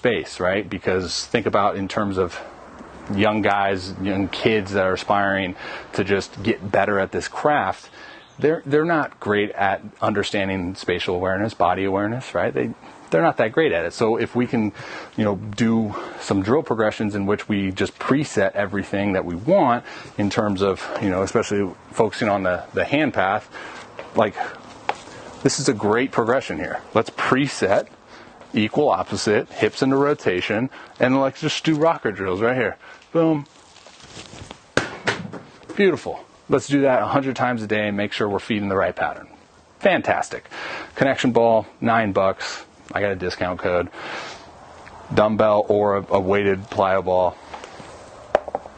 space, right? Because think about in terms of young guys, young kids that are aspiring to just get better at this craft. They're not great at understanding spatial awareness, body awareness, right? They're not that great at it. So if we can, do some drill progressions in which we just preset everything that we want in terms of, especially focusing on the hand path, like this is a great progression here. Let's preset equal opposite, hips into rotation, and let's just do rocker drills right here. Boom. Beautiful. Let's do that 100 times a day and make sure we're feeding the right pattern. Fantastic. Connection ball, $9. I got a discount code. Dumbbell or a weighted plyo ball,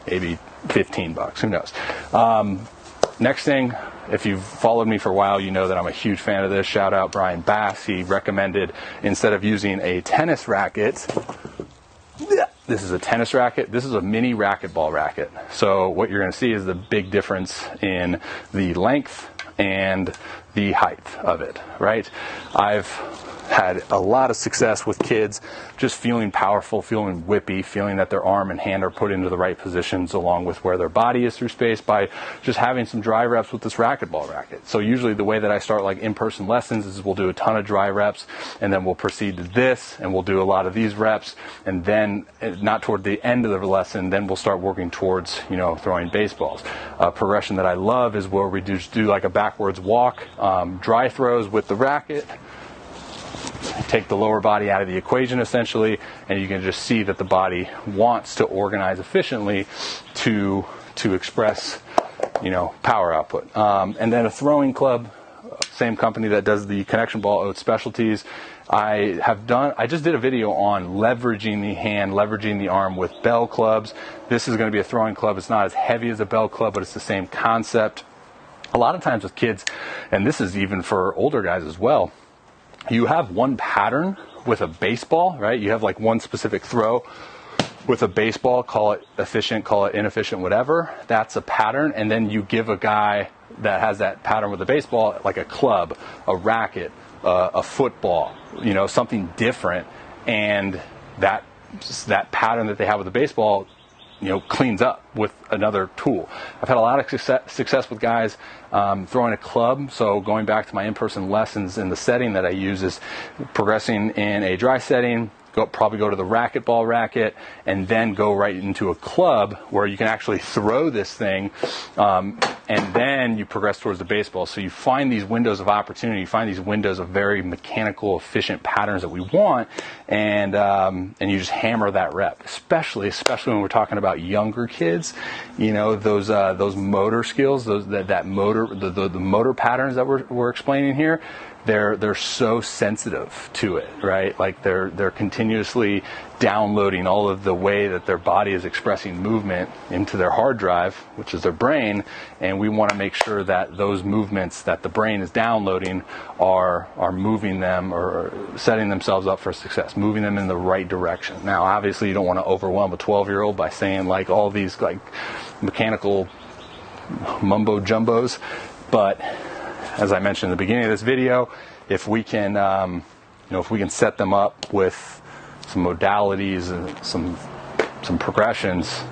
maybe $15. Who knows? Next thing, if you've followed me for a while, you know that I'm a huge fan of this. Shout out Brian Bass. He recommended, instead of using a tennis racket, this is a tennis racket. This is a mini racquetball racket. So what you're going to see is the big difference in the length and the height of it, right? I've had a lot of success with kids just feeling powerful, feeling whippy, feeling that their arm and hand are put into the right positions along with where their body is through space by just having some dry reps with this racquetball racket. So usually the way that I start like in-person lessons is we'll do a ton of dry reps and then we'll proceed to this and we'll do a lot of these reps, and then not toward the end of the lesson, then we'll start working towards, throwing baseballs. A progression that I love is where we just do like a backwards walk, dry throws with the racket. Take the lower body out of the equation essentially, and you can just see that the body wants to organize efficiently to express, power output. And then a throwing club, same company that does the connection ball, Oat Specialties. I just did a video on leveraging the hand, leveraging the arm with bell clubs. This is going to be a throwing club. It's not as heavy as a bell club, but it's the same concept. A lot of times with kids, and this is even for older guys as well, you have one pattern with a baseball, right? You have like one specific throw with a baseball, call it efficient, call it inefficient, whatever. That's a pattern. And then you give a guy that has that pattern with a baseball, like a club, a racket, a football, something different. And that pattern that they have with the baseball, cleans up with another tool. I've had a lot of success with guys throwing a club. So going back to my in-person lessons, in the setting that I use is progressing in a dry setting, probably go to the racquetball racket, and then go right into a club where you can actually throw this thing, and then you progress towards the baseball. So you find these windows of opportunity, you find these windows of very mechanical, efficient patterns that we want, and you just hammer that rep. Especially when we're talking about younger kids, those motor skills, the motor patterns that we're explaining here. They're so sensitive to it, right? Like they're continuously downloading all of the way that their body is expressing movement into their hard drive, which is their brain, and we want to make sure that those movements that the brain is downloading are moving them or setting themselves up for success, moving them in the right direction. Now, obviously, you don't want to overwhelm a 12-year-old by saying like all these like mechanical mumbo jumbos, but as I mentioned in the beginning of this video, if we can set them up with some modalities and some progressions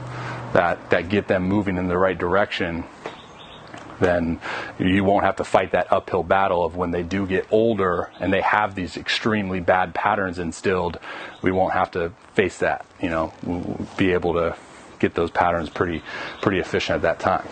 that get them moving in the right direction, then you won't have to fight that uphill battle of when they do get older and they have these extremely bad patterns instilled. We won't have to face that. We'll be able to get those patterns pretty efficient at that time.